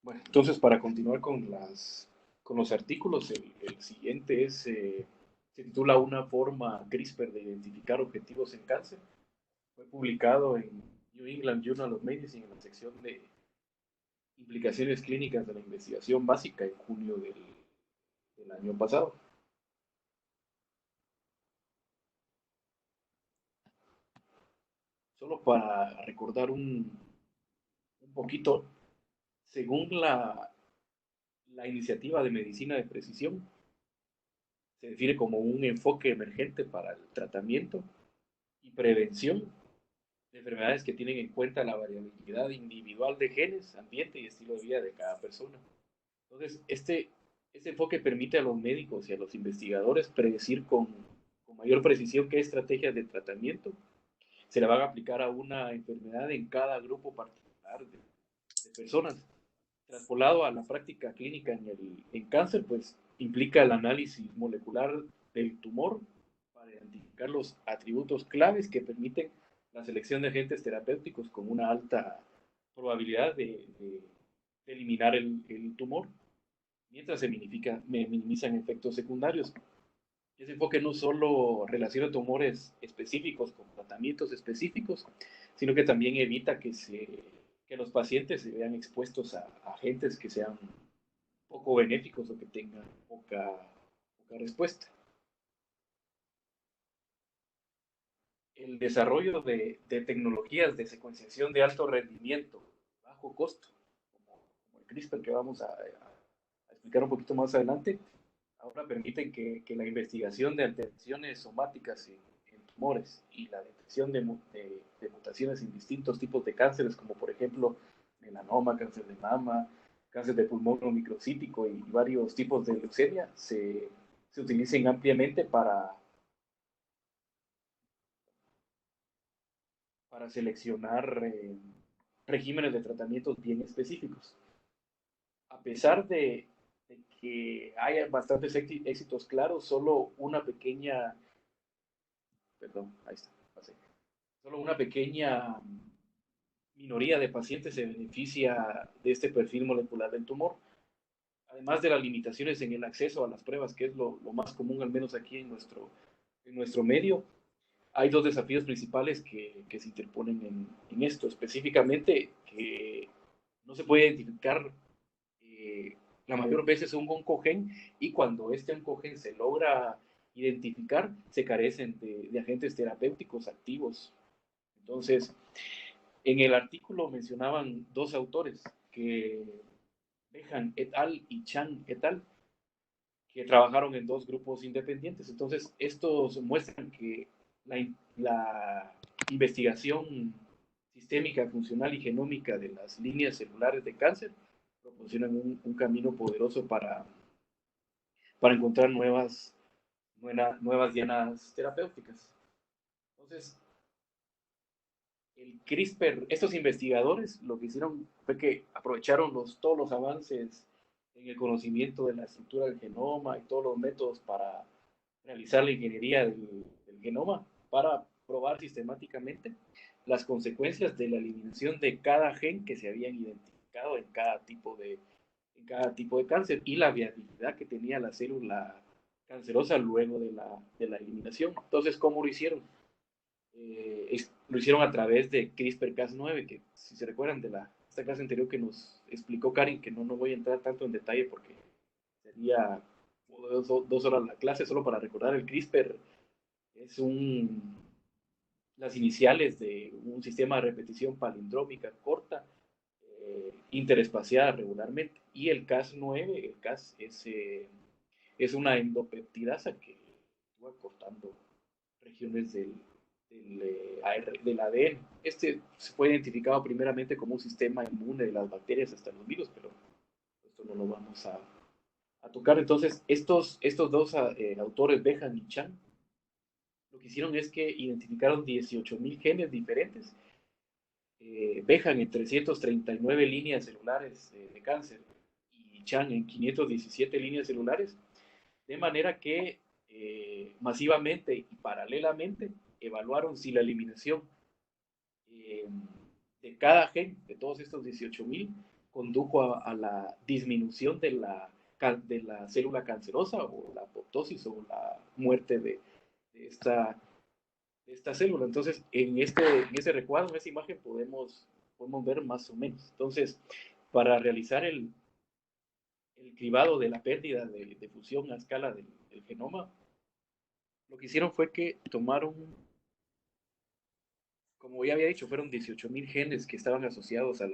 Bueno, entonces para continuar con los artículos, el siguiente se titula Una forma CRISPR de identificar objetivos en cáncer. Fue publicado en New England Journal of Medicine en la sección de implicaciones clínicas de la investigación básica en junio del año pasado. Solo para recordar un poquito, según la iniciativa de medicina de precisión, se define como un enfoque emergente para el tratamiento y prevención de enfermedades que tienen en cuenta la variabilidad individual de genes, ambiente y estilo de vida de cada persona. Entonces, este enfoque permite a los médicos y a los investigadores predecir con mayor precisión qué estrategias de tratamiento se le van a aplicar a una enfermedad en cada grupo particular de personas. Traspolado a la práctica clínica en cáncer, pues implica el análisis molecular del tumor para identificar los atributos claves que permiten la selección de agentes terapéuticos con una alta probabilidad de eliminar el tumor, mientras minimizan efectos secundarios. Ese enfoque no solo relaciona tumores específicos con tratamientos específicos, sino que también evita que los pacientes se vean expuestos a agentes que sean poco benéficos o que tengan poca respuesta. El desarrollo de tecnologías de secuenciación de alto rendimiento, bajo costo, como el CRISPR que vamos a explicar un poquito más adelante, ahora permiten que la investigación de alteraciones somáticas en tumores y la detección de mutaciones en distintos tipos de cánceres, como por ejemplo melanoma, cáncer de mama, cáncer de pulmón no microcítico y varios tipos de leucemia, se utilicen ampliamente para seleccionar regímenes de tratamientos bien específicos. A pesar de que haya bastantes éxitos claros, solo una pequeña, perdón, ahí está, pasé, solo una pequeña minoría de pacientes se beneficia de este perfil molecular del tumor, además de las limitaciones en el acceso a las pruebas, que es lo más común, al menos aquí en nuestro medio. Hay dos desafíos principales que se interponen en esto, específicamente que no se puede identificar la mayor veces un oncogen y cuando este oncogen se logra identificar, se carecen de agentes terapéuticos activos. Entonces, en el artículo mencionaban dos autores, que Behan et al. Y Chan et al., que trabajaron en dos grupos independientes. Entonces, estos muestran que la investigación sistémica, funcional y genómica de las líneas celulares de cáncer proporcionan un camino poderoso para encontrar nuevas dianas terapéuticas. Entonces, el CRISPR, estos investigadores lo que hicieron fue que aprovecharon todos los avances en el conocimiento de la estructura del genoma y todos los métodos para realizar la ingeniería del genoma para probar sistemáticamente las consecuencias de la eliminación de cada gen que se habían identificado en cada tipo de cáncer y la viabilidad que tenía la célula cancerosa luego de la eliminación. Entonces, ¿cómo lo hicieron? Lo hicieron a través de CRISPR-Cas9, que si se recuerdan de esta clase anterior que nos explicó Karin, que no voy a entrar tanto en detalle porque sería 2 horas la clase, solo para recordar, el CRISPR es las iniciales de un sistema de repetición palindrómica corta, interespaciada regularmente, y el Cas9, el Cas es una endopeptidasa que va cortando regiones del ADN. Este se fue identificado primeramente como un sistema inmune de las bacterias hasta los virus, pero esto no lo vamos a tocar. Entonces, estos dos autores, Behan y Chan, lo que hicieron es que identificaron 18.000 genes diferentes, Behan en 339 líneas celulares de cáncer y Chan en 517 líneas celulares, de manera que masivamente y paralelamente evaluaron si la eliminación de cada gen, de todos estos 18.000, condujo a la disminución de la célula cancerosa o la apoptosis o la muerte de esta, de esta célula. Entonces, en ese recuadro, en esa imagen, podemos ver más o menos. Entonces, para realizar el cribado de la pérdida de fusión a escala del genoma, lo que hicieron fue que tomaron, como ya había dicho, fueron 18.000 genes que estaban asociados a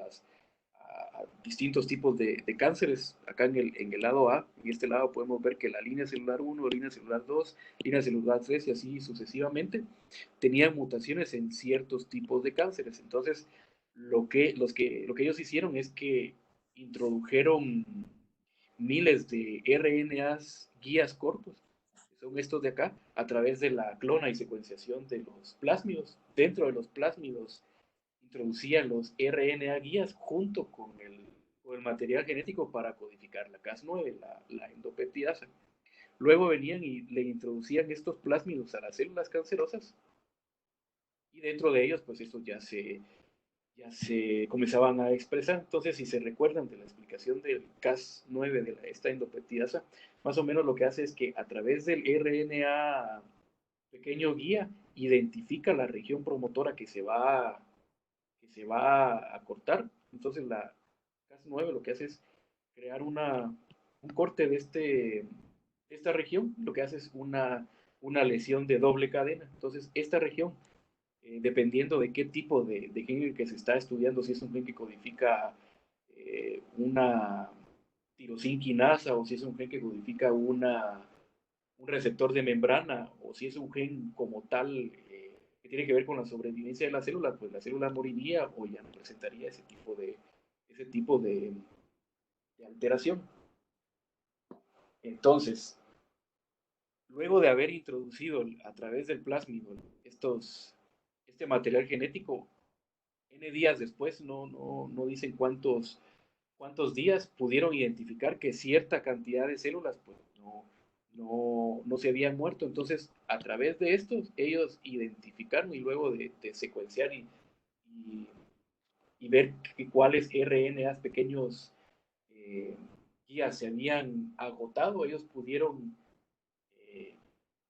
distintos tipos de cánceres. Acá en el lado A, en este lado podemos ver que la línea celular 1, línea celular 2, línea celular 3 y así sucesivamente, tenían mutaciones en ciertos tipos de cánceres. Entonces, lo que ellos hicieron es que introdujeron miles de RNAs guías cortos, que son estos de acá, a través de la clona y secuenciación de los plásmidos. Dentro de los plásmidos introducían los RNA guías junto con el material genético para codificar la Cas9, la endopeptidasa. Luego venían y le introducían estos plásmidos a las células cancerosas y dentro de ellos, pues estos ya se comenzaban a expresar. Entonces, si se recuerdan de la explicación del Cas9 de esta endopeptidasa, más o menos lo que hace es que a través del RNA pequeño guía identifica la región promotora que se va a cortar. Entonces, la Cas9 lo que hace es crear un corte de esta región, lo que hace es una lesión de doble cadena. Entonces, esta región dependiendo de qué tipo de gen que se está estudiando, si es un gen que codifica una tirosinquinasa o si es un gen que codifica un receptor de membrana o si es un gen como tal que tiene que ver con la sobrevivencia de la célula, pues la célula moriría o ya no presentaría ese tipo de alteración. Entonces, luego de haber introducido a través del plásmido este material genético, N días después, no dicen cuántos días, pudieron identificar que cierta cantidad de células pues, no se habían muerto. Entonces, a través de estos, ellos identificaron y luego de secuenciar y, y ver cuáles RNAs pequeños guías se habían agotado, ellos pudieron eh,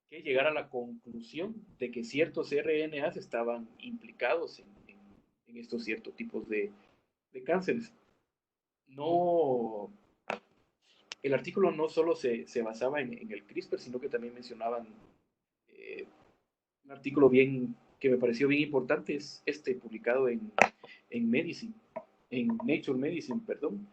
que llegar a la conclusión de que ciertos RNAs estaban implicados en estos ciertos tipos de cánceres. No, el artículo no solo se basaba en el CRISPR, sino que también mencionaban eh, un artículo que me pareció bien importante, es este publicado Medicine, en Nature Medicine, perdón,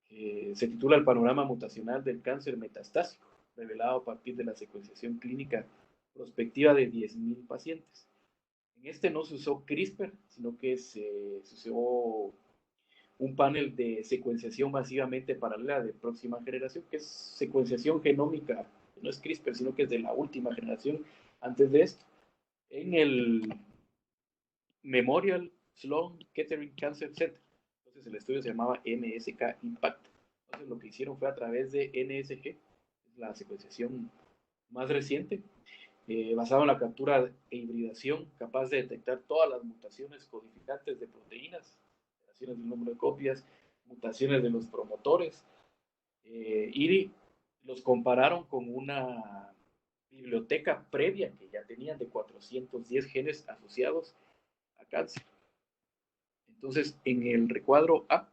se titula El panorama mutacional del cáncer metastásico, revelado a partir de la secuenciación clínica prospectiva de 10.000 pacientes. En este no se usó CRISPR, sino que se usó un panel de secuenciación masivamente paralela de próxima generación, que es secuenciación genómica, no es CRISPR, sino que es de la última generación antes de esto, en el Memorial Sloan Kettering Cancer Center. Entonces el estudio se llamaba MSK Impact. Entonces lo que hicieron fue a través de NSG, la secuenciación más reciente, basado en la captura e hibridación, capaz de detectar todas las mutaciones codificantes de proteínas, alteraciones del número de copias, mutaciones de los promotores, y los compararon con una biblioteca previa que ya tenían de 410 genes asociados a cáncer. Entonces, en el recuadro A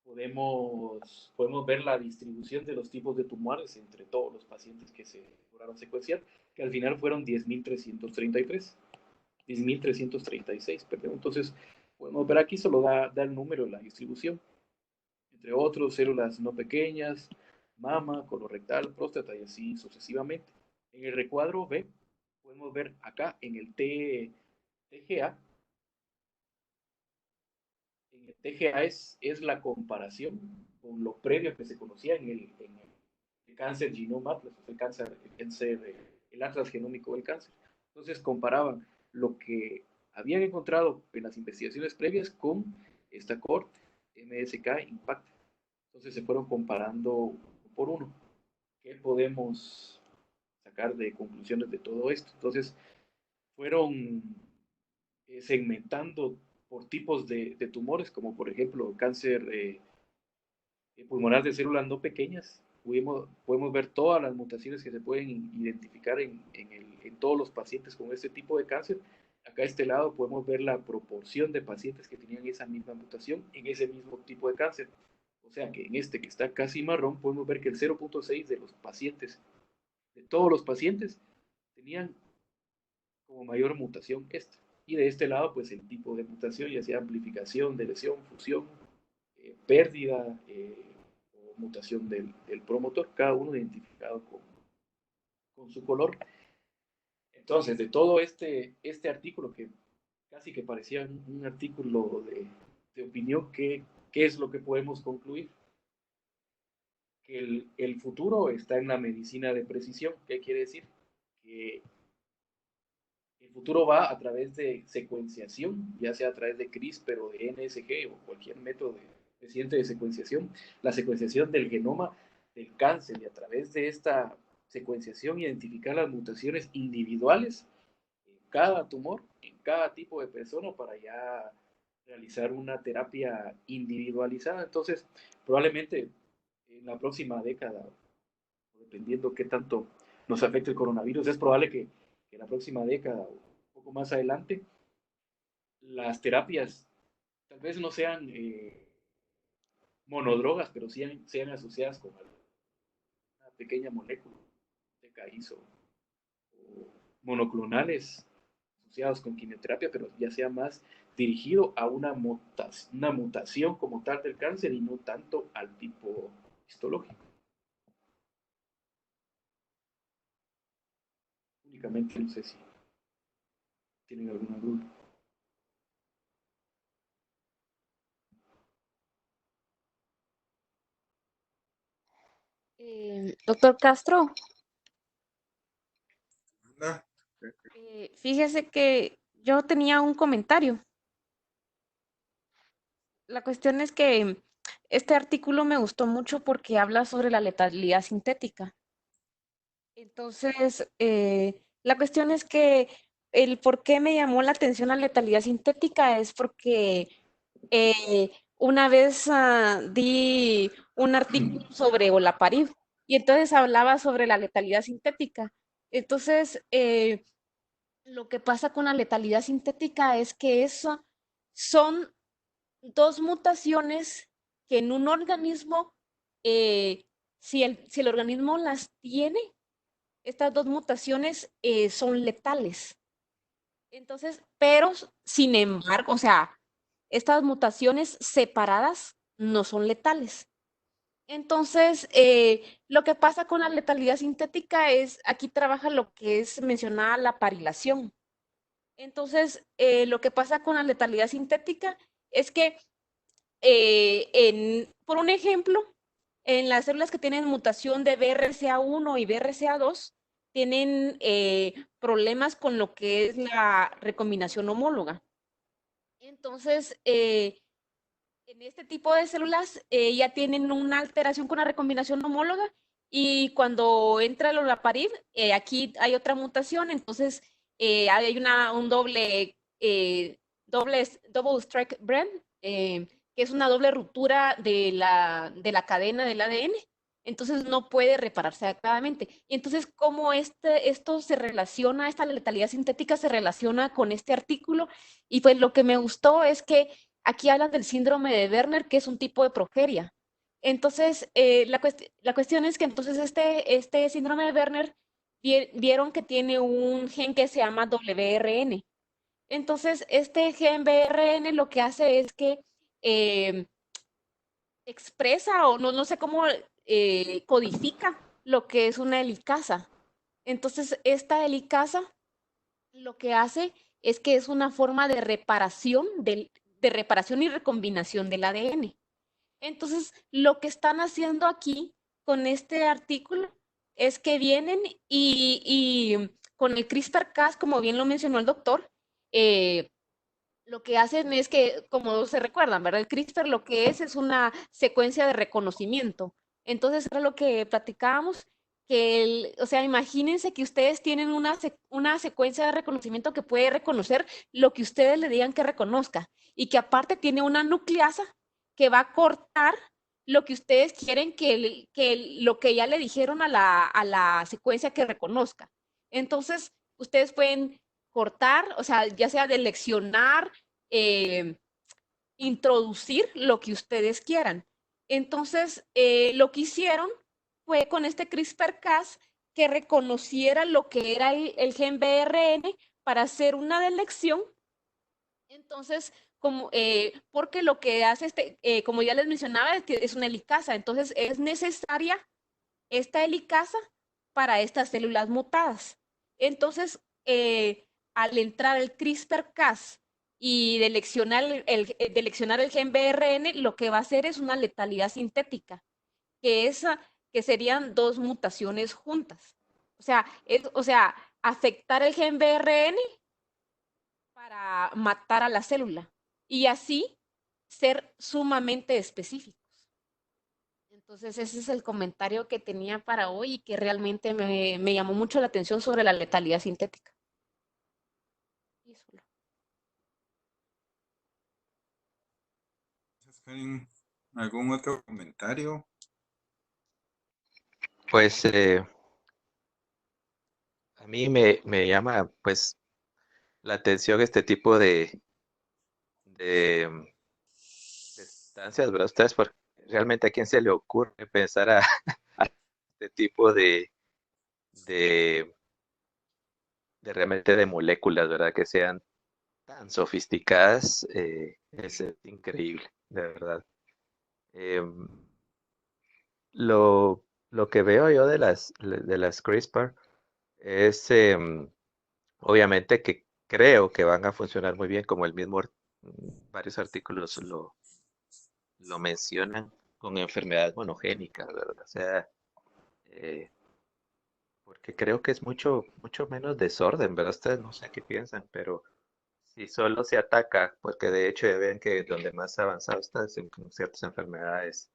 podemos ver la distribución de los tipos de tumores entre todos los pacientes que se lograron secuenciar, que al final fueron 10.333, 10.336, perdón. Entonces, podemos ver aquí, solo da el número de la distribución, entre otros, células no pequeñas, mama, colorectal, próstata y así sucesivamente. En el recuadro B, podemos ver acá en el TGA. En el TGA es la comparación con lo previo que se conocía el cáncer Genome Atlas, el atlas genómico del cáncer. Entonces comparaban lo que habían encontrado en las investigaciones previas con esta corte, MSK Impact. Entonces se fueron comparando uno por uno. ¿Qué podemos sacar de conclusiones de todo esto? Entonces fueron segmentando por tipos de tumores, como por ejemplo cáncer pulmonar de células no pequeñas. Podemos ver todas las mutaciones que se pueden identificar en todos los pacientes con este tipo de cáncer. Acá a este lado podemos ver la proporción de pacientes que tenían esa misma mutación en ese mismo tipo de cáncer. O sea que en este que está casi marrón, podemos ver que el 0.6 de los pacientes, de todos los pacientes, tenían como mayor mutación esta. Y de este lado, pues el tipo de mutación, ya sea amplificación, deleción, fusión, pérdida o mutación del promotor, cada uno identificado con su color. Entonces, de todo este artículo que casi que parecía un artículo de opinión, ¿qué es lo que podemos concluir? Que el futuro está en la medicina de precisión. ¿Qué quiere decir? Que el futuro va a través de secuenciación, ya sea a través de CRISPR o de NSG o cualquier método reciente de secuenciación, la secuenciación del genoma del cáncer y a través de esta secuenciación identificar las mutaciones individuales en cada tumor, en cada tipo de persona para ya realizar una terapia individualizada. Entonces, probablemente en la próxima década, dependiendo qué tanto nos afecte el coronavirus, es probable que en la próxima década o un poco más adelante, las terapias tal vez no sean monodrogas, pero sean asociadas con una pequeña molécula de CAIS o monoclonales asociados con quimioterapia, pero ya sea más dirigido a una mutación como tal del cáncer y no tanto al tipo histológico. Únicamente no sé si tienen alguna duda. Doctor Castro, Anda. fíjese que yo tenía un comentario. La cuestión es que este artículo me gustó mucho porque habla sobre la letalidad sintética. Entonces, la cuestión es que el por qué me llamó la atención la letalidad sintética es porque una vez di un artículo sobre olaparib y entonces hablaba sobre la letalidad sintética. Entonces, lo que pasa con la letalidad sintética es que eso son dos mutaciones que en un organismo, eh, si el organismo las tiene, estas dos mutaciones son letales. Entonces, pero sin embargo, o sea, estas mutaciones separadas no son letales. Entonces, lo que pasa con la letalidad sintética es, aquí trabaja lo que es mencionada la parilación. Entonces, lo que pasa con la letalidad sintética es que, por un ejemplo, en las células que tienen mutación de BRCA1 y BRCA2, tienen problemas con lo que es la recombinación homóloga. Entonces, en este tipo de células ya tienen una alteración con la recombinación homóloga y cuando entra el olaparib, aquí hay otra mutación, entonces hay un double strike brand, que es una doble ruptura de la cadena del ADN, entonces no puede repararse adecuadamente. Y entonces, ¿cómo esto se relaciona, esta letalidad sintética se relaciona con este artículo? Y pues lo que me gustó es que aquí hablan del síndrome de Werner, que es un tipo de progeria. Entonces, la cuestión es que entonces este síndrome de Werner vieron que tiene un gen que se llama WRN. Entonces, este gen WRN lo que hace es que eh, expresa o no sé cómo codifica lo que es una helicasa. Entonces, esta helicasa lo que hace es que es una forma de reparación de reparación y recombinación del ADN. Entonces, lo que están haciendo aquí con este artículo es que vienen y con el CRISPR-Cas, como bien lo mencionó el doctor, eh, lo que hacen es que, como se recuerdan, ¿verdad? El CRISPR lo que es una secuencia de reconocimiento. Entonces, era lo que platicábamos, o sea, imagínense que ustedes tienen una secuencia de reconocimiento que puede reconocer lo que ustedes le digan que reconozca y que aparte tiene una nucleasa que va a cortar lo que ustedes quieren que lo que ya le dijeron a la secuencia que reconozca. Entonces, ustedes pueden cortar, o sea, ya sea deleccionar, eh, introducir lo que ustedes quieran. Entonces, lo que hicieron fue con este CRISPR-Cas que reconociera lo que era el gen BRN para hacer una delección. Entonces, porque lo que hace como ya les mencionaba, es una helicasa, entonces es necesaria esta helicasa para estas células mutadas. Entonces, al entrar el CRISPR-Cas y deleccionar el gen BRN, lo que va a hacer es una letalidad sintética, que serían dos mutaciones juntas. O sea, afectar el gen BRN para matar a la célula y así ser sumamente específicos. Entonces, ese es el comentario que tenía para hoy y que realmente me llamó mucho la atención sobre la letalidad sintética. Gracias, Karin. ¿Algún otro comentario? Pues a mí me llama pues la atención este tipo de, de estancias, ¿verdad? Ustedes, porque realmente a quién se le ocurre pensar a este tipo de, realmente de moléculas, ¿verdad? Que sean tan sofisticadas, es increíble, de verdad. Em, lo que veo yo de las CRISPR es obviamente que creo que van a funcionar muy bien, como varios artículos lo mencionan, con enfermedades monogénicas, ¿verdad? O sea, eh, porque creo que es mucho menos desorden, ¿verdad? Ustedes no sé qué piensan, pero si solo se ataca, porque de hecho ya ven que donde más avanzado está es en ciertas enfermedades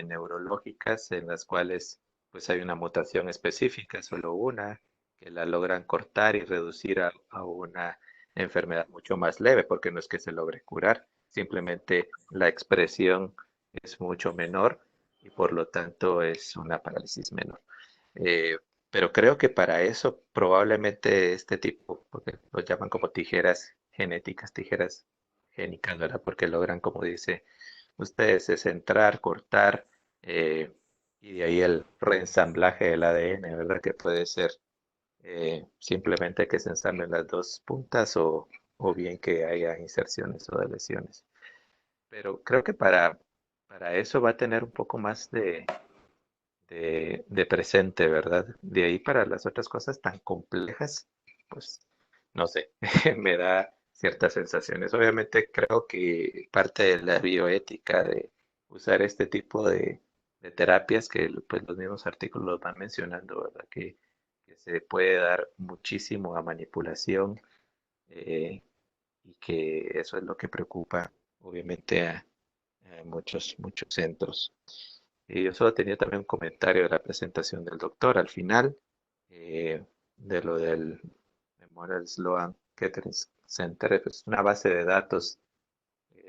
neurológicas en las cuales pues hay una mutación específica, solo una, que la logran cortar y reducir a una enfermedad mucho más leve, porque no es que se logre curar, simplemente la expresión es mucho menor y por lo tanto es una parálisis menor. Eh, pero creo que para eso probablemente este tipo, porque lo llaman como tijeras genéticas, tijeras génicas, ¿verdad? Porque logran, como dice ustedes, es entrar, cortar eh, y de ahí el reensamblaje del ADN, ¿verdad? Que puede ser simplemente que se ensamblen las dos puntas o bien que haya inserciones o deleciones. Pero creo que para eso va a tener un poco más de presente, ¿verdad? De ahí para las otras cosas tan complejas, pues no sé, me da ciertas sensaciones. Obviamente creo que parte de la bioética de usar este tipo de terapias que pues los mismos artículos van mencionando, ¿verdad? Que se puede dar muchísimo a manipulación y que eso es lo que preocupa obviamente a muchos centros. Y yo solo tenía también un comentario de la presentación del doctor al final, de lo del Memorial Sloan Kettering Center, es una base de datos.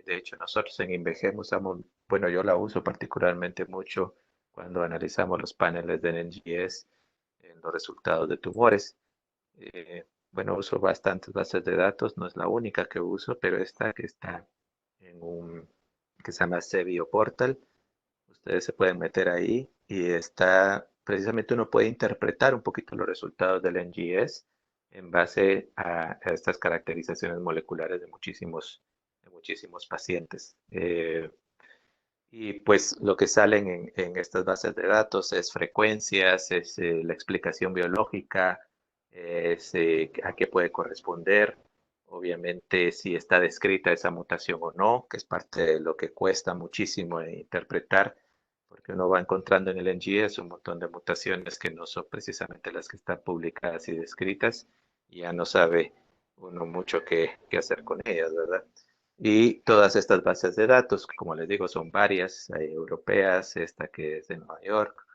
De hecho, nosotros en INVEGEM usamos, bueno, yo la uso particularmente mucho cuando analizamos los paneles de NGS en los resultados de tumores. Bueno, uso bastantes bases de datos, no es la única que uso, pero esta que está en que se llama CBio Portal. Ustedes se pueden meter ahí y está, precisamente uno puede interpretar un poquito los resultados del NGS en base a estas caracterizaciones moleculares de muchísimos pacientes. Y pues lo que salen en estas bases de datos es frecuencias, es la explicación biológica, es a qué puede corresponder, obviamente si está descrita esa mutación o no, que es parte de lo que cuesta muchísimo interpretar, porque uno va encontrando en el NGS un montón de mutaciones que no son precisamente las que están publicadas y descritas, y ya no sabe uno mucho qué hacer con ellas, ¿verdad? Y todas estas bases de datos, que como les digo, son varias, hay europeas, esta que es de Nueva York,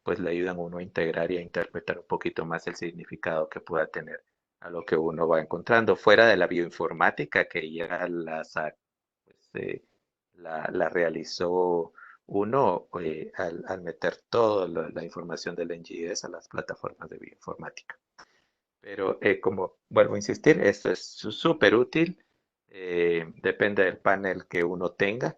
pues le ayudan a uno a integrar y a interpretar un poquito más el significado que pueda tener a lo que uno va encontrando. Fuera de la bioinformática, que ya pues, la realizó uno al meter toda la información del NGS a las plataformas de bioinformática. Pero como vuelvo a insistir, esto es súper útil. Depende del panel que uno tenga.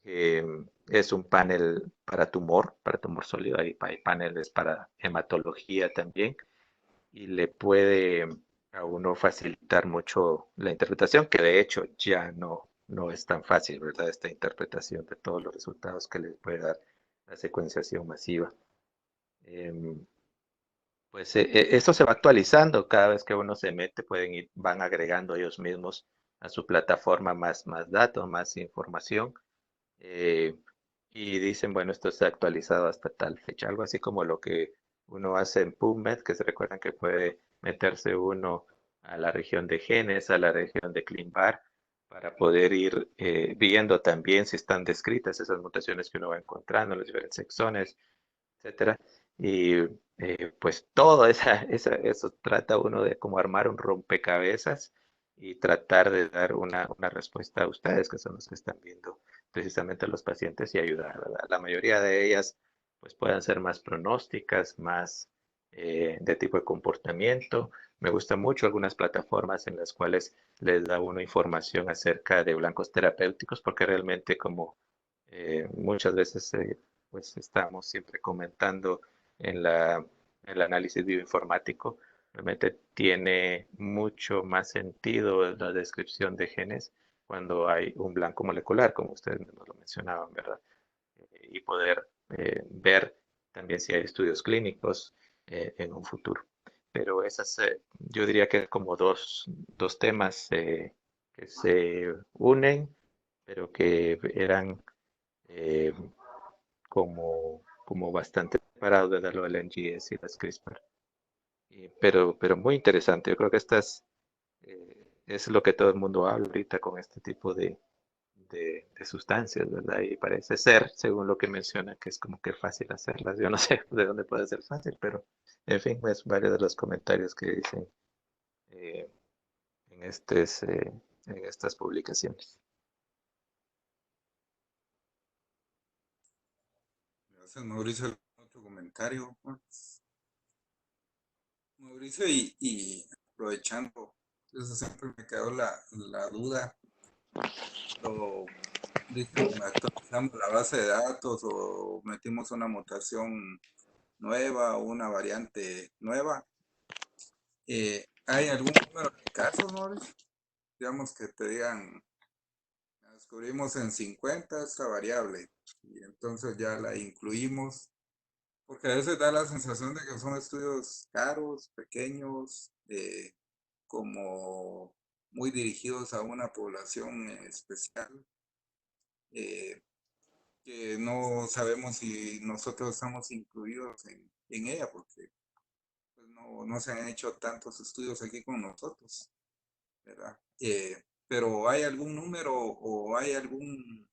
Es un panel para tumor sólido. Hay paneles para hematología también. Y le puede a uno facilitar mucho la interpretación, que de hecho ya no es tan fácil, ¿verdad? Esta interpretación de todos los resultados que les puede dar la secuenciación masiva. Em, pues esto se va actualizando cada vez que uno se mete, van agregando ellos mismos a su plataforma más datos, más información, eh, y dicen, bueno, esto se ha actualizado hasta tal fecha, algo así como lo que uno hace en PubMed, que se recuerdan que puede meterse uno a la región de genes, a la región de ClinVar, para poder ir viendo también si están descritas esas mutaciones que uno va encontrando, los diferentes exones, etcétera. Y pues todo eso trata uno de como armar un rompecabezas y tratar de dar una respuesta a ustedes, que son los que están viendo precisamente a los pacientes y ayudar, ¿verdad? La mayoría de ellas pues puedan ser más pronósticas, más de tipo de comportamiento. Me gustan mucho algunas plataformas en las cuales les da uno información acerca de blancos terapéuticos, porque realmente como muchas veces pues estamos siempre comentando en el análisis bioinformático, realmente tiene mucho más sentido la descripción de genes cuando hay un blanco molecular, como ustedes nos lo mencionaban, ¿verdad? Y poder ver también si hay estudios clínicos en un futuro. Pero esas, yo diría que como dos temas que se unen, pero que eran eh, como bastante separados de lo del NGS y las CRISPR. Pero muy interesante. Yo creo que es lo que todo el mundo habla ahorita con este tipo de sustancias, ¿verdad? Y parece ser, según lo que menciona, que es como que fácil hacerlas. Yo no sé de dónde puede ser fácil, pero en fin, es varios de los comentarios que dicen eh, en, en estas publicaciones. Gracias, Mauricio. Otro comentario, pues. Mauricio, y aprovechando, eso siempre me quedó la duda. Lo, dicen, actualizamos la base de datos o metimos una mutación nueva o una variante nueva. ¿Hay algún número de casos, Mauricio? Digamos que te digan, la descubrimos en 50 esta variable y entonces ya la incluimos, porque a veces da la sensación de que son estudios caros, pequeños, como muy dirigidos a una población especial, eh, que no sabemos si nosotros estamos incluidos en ella, porque pues, no se han hecho tantos estudios aquí con nosotros, ¿verdad? Pero ¿hay algún número o hay algún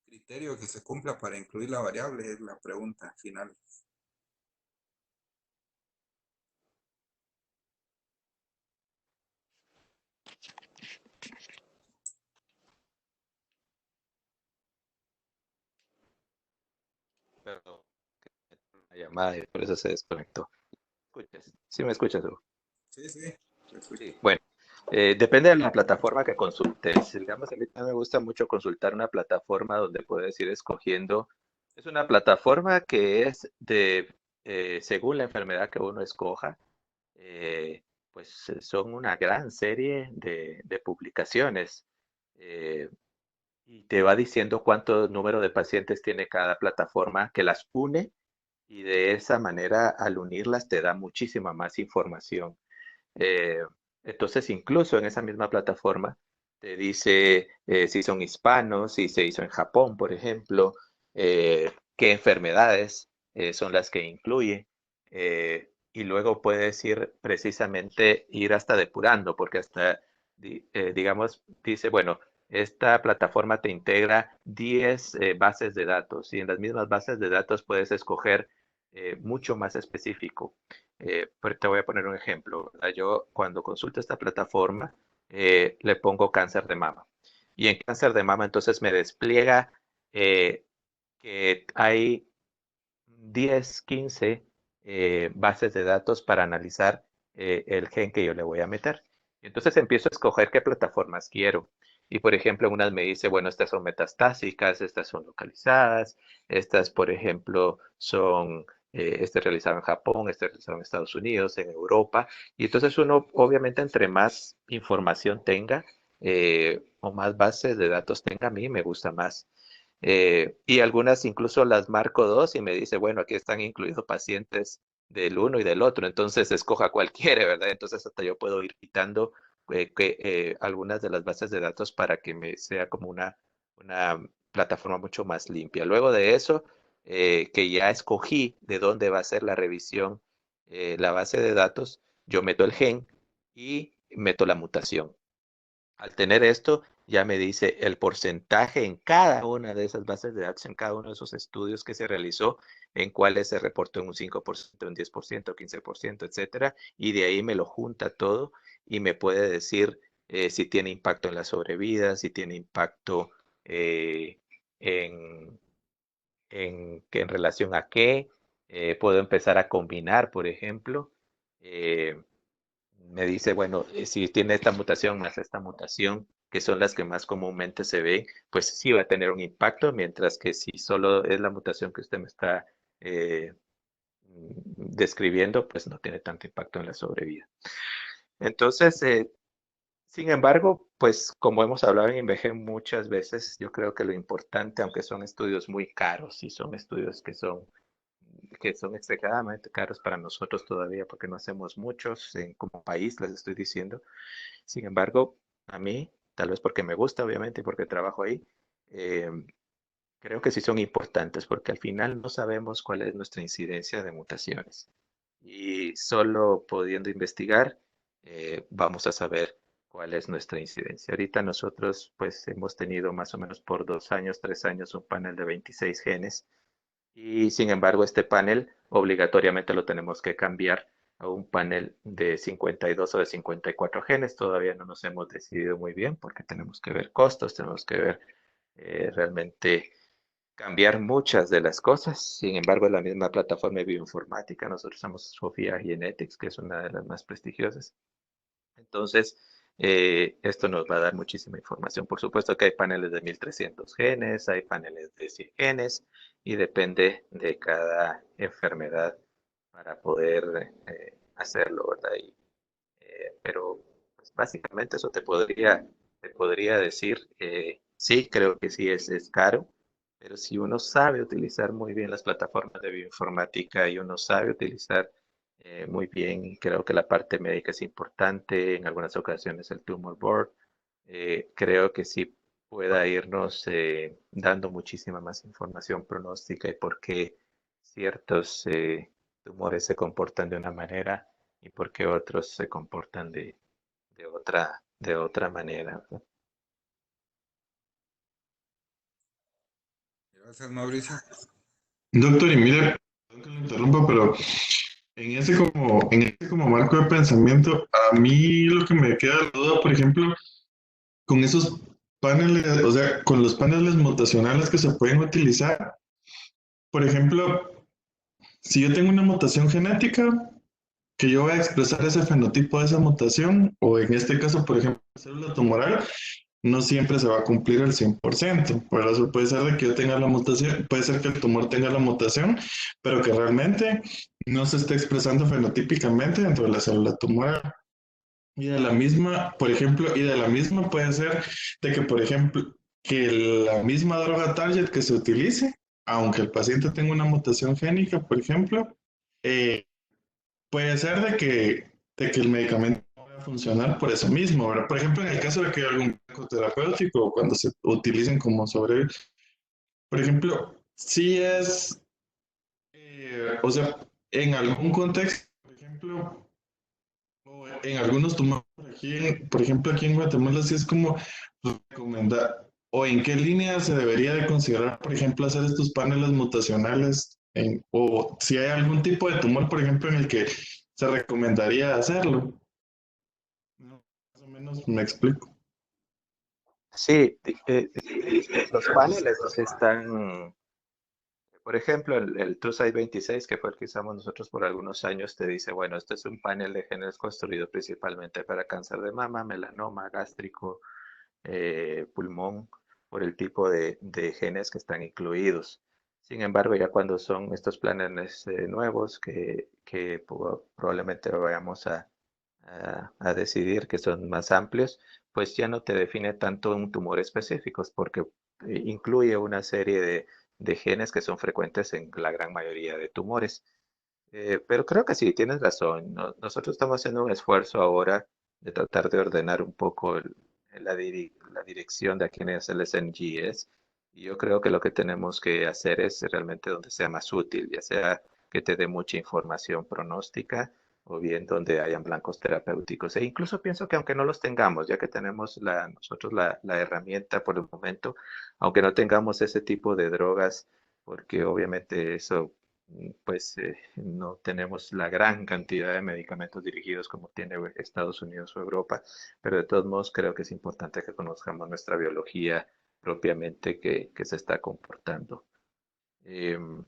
criterio que se cumpla para incluir la variable? Es la pregunta final. Pero una llamada y por eso se desconectó. ¿Escuchas? ¿Sí me escuchas, Hugo? Sí, sí, te escucho. Sí, bueno, depende de la plataforma que consultes. Digamos, a mí también me gusta mucho consultar una plataforma donde puedes ir escogiendo. Es una plataforma que es según la enfermedad que uno escoja, pues son una gran serie de publicaciones. eh, y te va diciendo cuánto número de pacientes tiene cada plataforma que las une y de esa manera al unirlas te da muchísima más información. Eh, entonces, incluso en esa misma plataforma te dice si son hispanos, si se hizo en Japón, por ejemplo, qué enfermedades son las que incluye. Y luego puedes ir precisamente, ir hasta depurando, porque hasta, digamos, dice, bueno, esta plataforma te integra 10 bases de datos y en las mismas bases de datos puedes escoger mucho más específico. Pero te voy a poner un ejemplo, ¿verdad? Yo cuando consulto esta plataforma, le pongo cáncer de mama. Y en cáncer de mama entonces me despliega que hay 10, 15 bases de datos para analizar el gen que yo le voy a meter. Entonces empiezo a escoger qué plataformas quiero. Y por ejemplo, unas me dice, bueno, estas son metastásicas, estas son localizadas, estas, por ejemplo, son, este realizado en Japón, este realizado en Estados Unidos, en Europa. Y entonces uno, obviamente, entre más información tenga o más bases de datos tenga, a mí me gusta más. Y algunas incluso las marco dos y me dice, bueno, aquí están incluidos pacientes del uno y del otro, entonces escoja cualquiera, ¿verdad? Entonces hasta yo puedo ir quitando algunas de las bases de datos para que me sea como una plataforma mucho más limpia. Luego de eso, que ya escogí de dónde va a ser la revisión, la base de datos, yo meto el gen y meto la mutación. Al tener esto, ya me dice el porcentaje en cada una de esas bases de datos, en cada uno de esos estudios que se realizó, en cuáles se reportó en un 5%, un 10%, 15%, etcétera, y de ahí me lo junta todo y me puede decir si tiene impacto en la sobrevida, si tiene impacto eh, en, en relación a qué. Puedo empezar a combinar, por ejemplo. eh, Me dice, bueno, si tiene esta mutación más esta mutación, que son las que más comúnmente se ven, pues sí va a tener un impacto, mientras que si solo es la mutación que usted me está describiendo, pues no tiene tanto impacto en la sobrevida. Entonces, sin embargo, pues como hemos hablado en INVEGE muchas veces, yo creo que lo importante, aunque son estudios muy caros y son estudios que son extremadamente caros para nosotros todavía porque no hacemos muchos como país, les estoy diciendo. Sin embargo, a mí, tal vez porque me gusta, obviamente, y porque trabajo ahí, eh, creo que sí son importantes porque al final no sabemos cuál es nuestra incidencia de mutaciones. Y solo pudiendo investigar, vamos a saber cuál es nuestra incidencia. Ahorita nosotros, pues, hemos tenido más o menos por 2 años, 3 años, un panel de 26 genes y sin embargo, este panel obligatoriamente lo tenemos que cambiar a un panel de 52 o de 54 genes. Todavía no nos hemos decidido muy bien porque tenemos que ver costos, tenemos que ver realmente cambiar muchas de las cosas. Sin embargo, es la misma plataforma de bioinformática. Nosotros usamos Sofía Genetics, que es una de las más prestigiosas. Entonces, esto nos va a dar muchísima información. Por supuesto que hay paneles de 1300 genes, hay paneles de 100 genes y depende de cada enfermedad para poder hacerlo, ¿verdad? Pero pues, básicamente eso te podría decir, sí, creo que sí es caro, pero si uno sabe utilizar muy bien las plataformas de bioinformática y uno sabe utilizar muy bien, creo que la parte médica es importante, en algunas ocasiones el tumor board, creo que sí pueda irnos dando muchísima más información pronóstica y por qué ciertos tumores se comportan de una manera y por qué otros se comportan de otra manera, ¿no? Gracias, Mauricio. Doctor, y mire, perdón que lo interrumpa, pero en ese como marco de pensamiento, a mí lo que me queda la duda, por ejemplo, con esos paneles, o sea, con los paneles mutacionales que se pueden utilizar, por ejemplo, si yo tengo una mutación genética, que yo voy a expresar ese fenotipo de esa mutación, o en este caso, por ejemplo, la célula tumoral, no siempre se va a cumplir el 100%. Por eso puede ser de que yo tenga la mutación, puede ser que el tumor tenga la mutación, pero que realmente no se esté expresando fenotípicamente dentro de la célula tumoral. Y de la misma, por ejemplo, puede ser de que, por ejemplo, que la misma droga target que se utilice, aunque el paciente tenga una mutación génica, por ejemplo, eh, puede ser de que el medicamento no va a funcionar por eso mismo, ¿verdad? Por ejemplo, en el caso de que algún terapéutico, cuando se utilicen como sobre, por ejemplo, si es, o sea, en algún contexto, por ejemplo, o en algunos tumores, por ejemplo, aquí en Guatemala, sí es como recomendar, o en qué línea se debería de considerar, por ejemplo, hacer estos paneles mutacionales o si hay algún tipo de tumor, por ejemplo, en el que se recomendaría hacerlo. No, más o menos me explico. Sí, los paneles están, por ejemplo, el TrueSight 26, que fue el que usamos nosotros por algunos años, te dice, bueno, este es un panel de genes construido principalmente para cáncer de mama, melanoma, gástrico, pulmón, por el tipo de genes que están incluidos. Sin embargo, ya cuando son estos paneles nuevos que probablemente vayamos a decidir que son más amplios, pues ya no te define tanto un tumor específico, porque incluye una serie de genes que son frecuentes en la gran mayoría de tumores. Pero creo que sí, tienes razón. Nosotros estamos haciendo un esfuerzo ahora de tratar de ordenar un poco la dirección de a quién es el SNGS. Y yo creo que lo que tenemos que hacer es realmente donde sea más útil, ya sea que te dé mucha información pronóstica o bien donde hayan blancos terapéuticos. E incluso pienso que aunque no los tengamos, ya que tenemos nosotros la herramienta por el momento, aunque no tengamos ese tipo de drogas, porque obviamente eso pues no tenemos la gran cantidad de medicamentos dirigidos como tiene Estados Unidos o Europa, pero de todos modos creo que es importante que conozcamos nuestra biología propiamente que se está comportando. Em,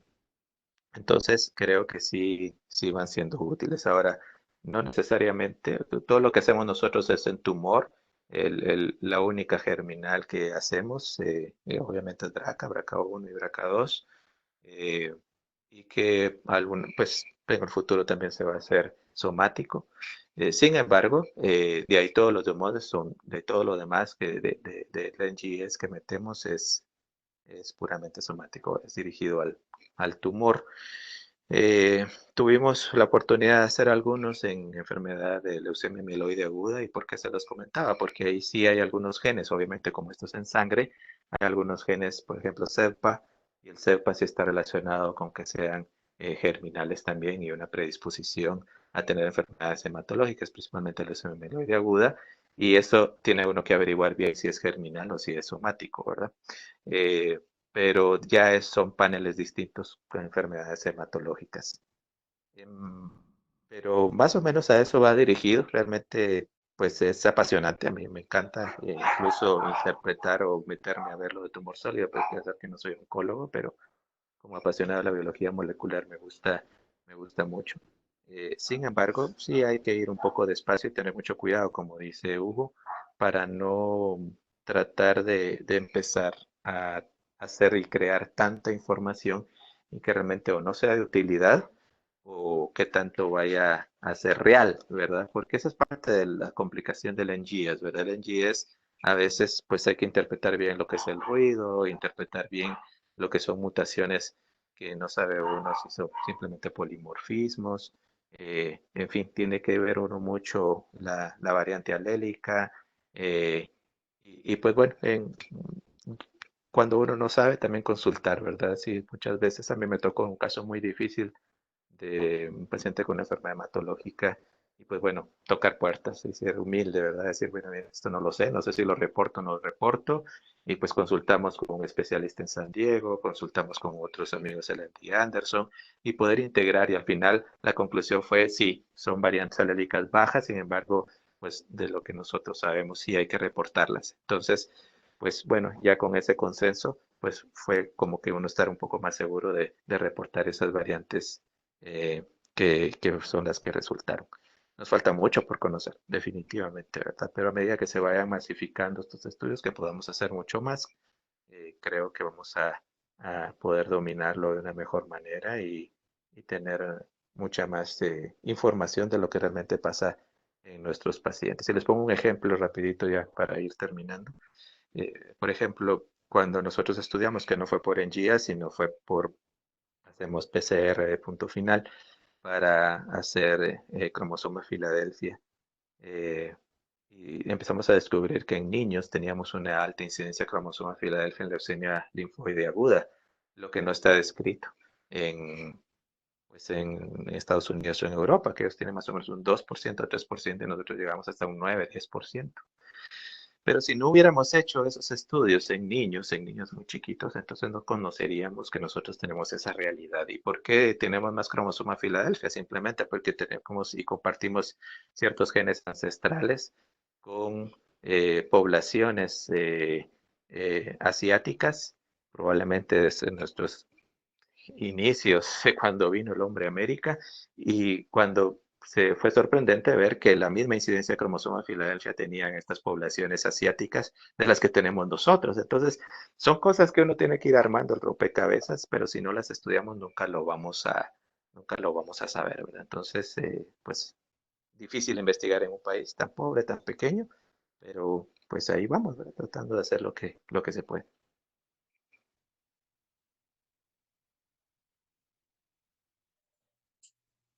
entonces creo que sí, sí van siendo útiles. Ahora, no necesariamente, todo lo que hacemos nosotros es en tumor. La única germinal que hacemos, obviamente es BRCA1 y BRCA2, eh, y que pues en el futuro también se va a hacer somático. Sin embargo, de ahí todos los demás de todo lo demás del NGS que metemos es puramente somático, es dirigido al tumor. Tuvimos la oportunidad de hacer algunos en enfermedad de leucemia mieloide aguda. ¿Y por qué se los comentaba? Porque ahí sí hay algunos genes, obviamente como esto es en sangre, hay algunos genes, por ejemplo, SERPA, y el SERPA sí está relacionado con que sean germinales también y una predisposición a tener enfermedades hematológicas, principalmente la leucemia mieloide aguda, y eso tiene uno que averiguar bien si es germinal o si es somático, ¿verdad? Eh, pero ya son paneles distintos con enfermedades hematológicas. Em, pero más o menos a eso va dirigido. Realmente, pues es apasionante. A mí me encanta incluso interpretar o meterme a ver lo de tumor sólido, pues pensar que no soy oncólogo, pero como apasionado de la biología molecular me gusta mucho. Sin embargo, sí hay que ir un poco despacio y tener mucho cuidado, como dice Hugo, para no tratar de empezar a hacer y crear tanta información y que realmente o no sea de utilidad o que tanto vaya a ser real, ¿verdad? Porque esa es parte de la complicación del NGS, ¿verdad? El NGS a veces pues hay que interpretar bien lo que es el ruido, interpretar bien lo que son mutaciones que no sabe uno si son simplemente polimorfismos. En fin, tiene que ver uno mucho la variante alélica. Pues bueno, cuando uno no sabe, también consultar, ¿verdad? Sí, muchas veces a mí me tocó un caso muy difícil de un paciente con una enfermedad hematológica y pues bueno, tocar puertas y ser humilde, ¿verdad? Decir, bueno, mira, esto no lo sé, no sé si lo reporto o no lo reporto y pues consultamos con un especialista en San Diego, consultamos con otros amigos de la MD Anderson y poder integrar y al final la conclusión fue sí, son variantes alérgicas bajas, sin embargo, pues de lo que nosotros sabemos sí hay que reportarlas. Entonces, pues bueno, ya con ese consenso, pues fue como que uno estar un poco más seguro de reportar esas variantes eh, que son las que resultaron. Nos falta mucho por conocer, definitivamente, ¿verdad? Pero a medida que se vayan masificando estos estudios, que podamos hacer mucho más, creo que vamos a poder dominarlo de una mejor manera y tener mucha más información de lo que realmente pasa en nuestros pacientes. Si les pongo un ejemplo rapidito ya para ir terminando. Por ejemplo, cuando nosotros estudiamos, que no fue por NGS, sino fue hacemos PCR de punto final para hacer cromosoma Filadelfia. Eh, y empezamos a descubrir que en niños teníamos una alta incidencia de cromosoma Filadelfia en leucemia linfoide aguda, lo que no está descrito en, pues en Estados Unidos o en Europa, que ellos tienen más o menos un 2% o 3% y nosotros llegamos hasta un 9-10%. Pero si no hubiéramos hecho esos estudios en niños muy chiquitos, entonces no conoceríamos que nosotros tenemos esa realidad. ¿Y por qué tenemos más cromosoma Filadelfia? Simplemente porque tenemos y compartimos ciertos genes ancestrales con poblaciones asiáticas, probablemente desde nuestros inicios, cuando vino el hombre a América, y cuando se fue sorprendente ver que la misma incidencia de cromosoma Filadelfia tenían estas poblaciones asiáticas de las que tenemos nosotros. Entonces, son cosas que uno tiene que ir armando el rompecabezas, pero si no las estudiamos nunca lo vamos a saber, ¿verdad? Entonces, pues difícil investigar en un país tan pobre, tan pequeño, pero pues ahí vamos, ¿verdad? Tratando de hacer lo que se puede.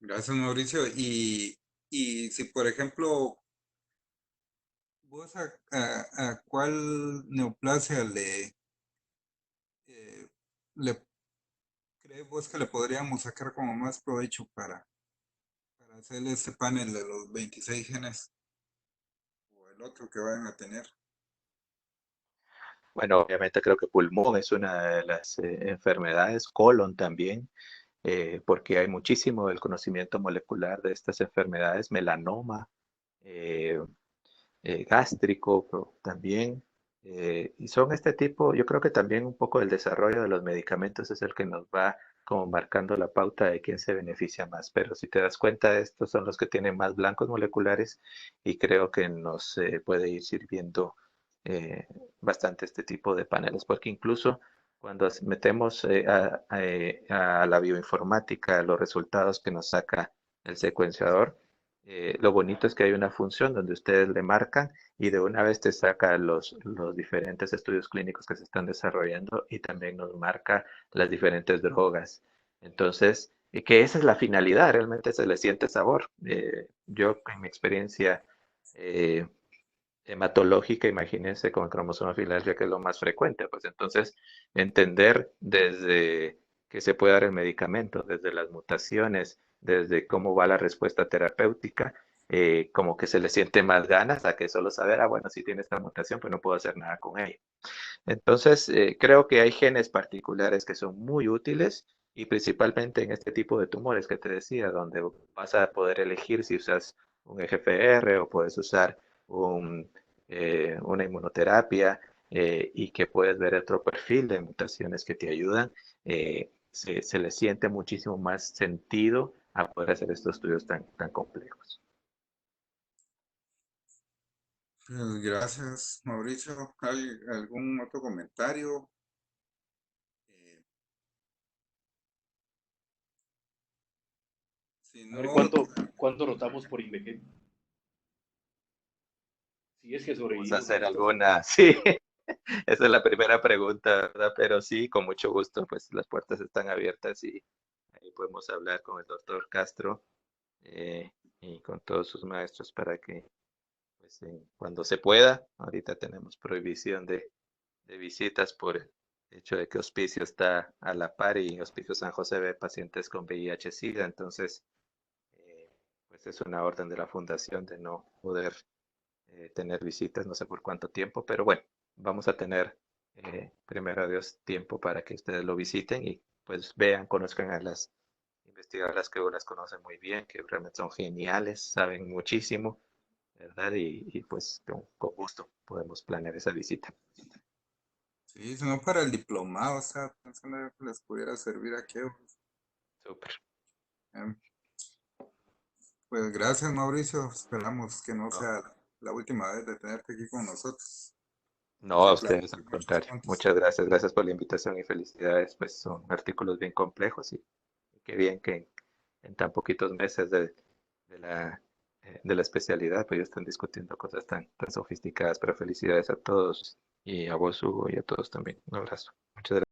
Gracias, Mauricio. Y si, por ejemplo, vos a cuál neoplasia eh, le crees vos que le podríamos sacar como más provecho para hacer este panel de los 26 genes o el otro que vayan a tener? Bueno, obviamente creo que pulmón es una de las enfermedades, colon también, porque hay muchísimo del conocimiento molecular de estas enfermedades, melanoma, eh, gástrico también, y son este tipo, yo creo que también un poco el desarrollo de los medicamentos es el que nos va como marcando la pauta de quién se beneficia más, pero si te das cuenta, estos son los que tienen más blancos moleculares y creo que nos puede ir sirviendo eh, bastante este tipo de paneles, porque incluso cuando metemos a la bioinformática los resultados que nos saca el secuenciador, lo bonito es que hay una función donde ustedes le marcan y de una vez te saca los diferentes estudios clínicos que se están desarrollando y también nos marca las diferentes drogas. Entonces, que esa es la finalidad, realmente se le siente sabor. Yo, en mi experiencia eh, hematológica, imagínense con el cromosoma Filadelfia, que es lo más frecuente, pues entonces entender desde que se puede dar el medicamento, desde las mutaciones, desde cómo va la respuesta terapéutica, como que se le siente más ganas a que solo saber, bueno, si tiene esta mutación, pues no puedo hacer nada con ella. Entonces, creo que hay genes particulares que son muy útiles y principalmente en este tipo de tumores que te decía, donde vas a poder elegir si usas un EGFR o puedes usar una inmunoterapia y que puedes ver otro perfil de mutaciones que te ayudan, se le siente muchísimo más sentido a poder hacer estos estudios tan complejos. Pues gracias, Mauricio. ¿Hay algún otro comentario? Eh, si A ver, no, ¿cuánto rotamos por INVEGEN? Si es que Vamos a sobrevivimos a hacer estas. alguna, sí, esa es la primera pregunta, ¿verdad? Pero sí, con mucho gusto, pues las puertas están abiertas y ahí podemos hablar con el doctor Castro eh, y con todos sus maestros para que, pues, cuando se pueda, ahorita tenemos prohibición de visitas por el hecho de que Hospicio está a la par y Hospicio San José ve pacientes con VIH-Sida, entonces, eh, pues es una orden de la fundación de no poder tener visitas, no sé por cuánto tiempo, pero bueno, vamos a tener, primero Dios, tiempo para que ustedes lo visiten y pues vean, conozcan a las investigadoras que las conocen muy bien, que realmente son geniales, saben muchísimo, ¿verdad? Y pues con gusto podemos planear esa visita. sí, si no para el diplomado, o sea, pensando que les pudiera servir aquí. Súper. Em, Pues gracias, Mauricio. Esperamos que no No, sea la última vez de tenerte aquí con nosotros. no Sí, a claro, ustedes, al muchos contrario. puntos. Muchas gracias, gracias por la invitación y felicidades, pues son artículos bien complejos y qué bien que en tan poquitos meses de de la especialidad, pues ya están discutiendo cosas tan sofisticadas, pero felicidades a todos y a vos, Hugo, y a todos también. Un abrazo. Muchas gracias.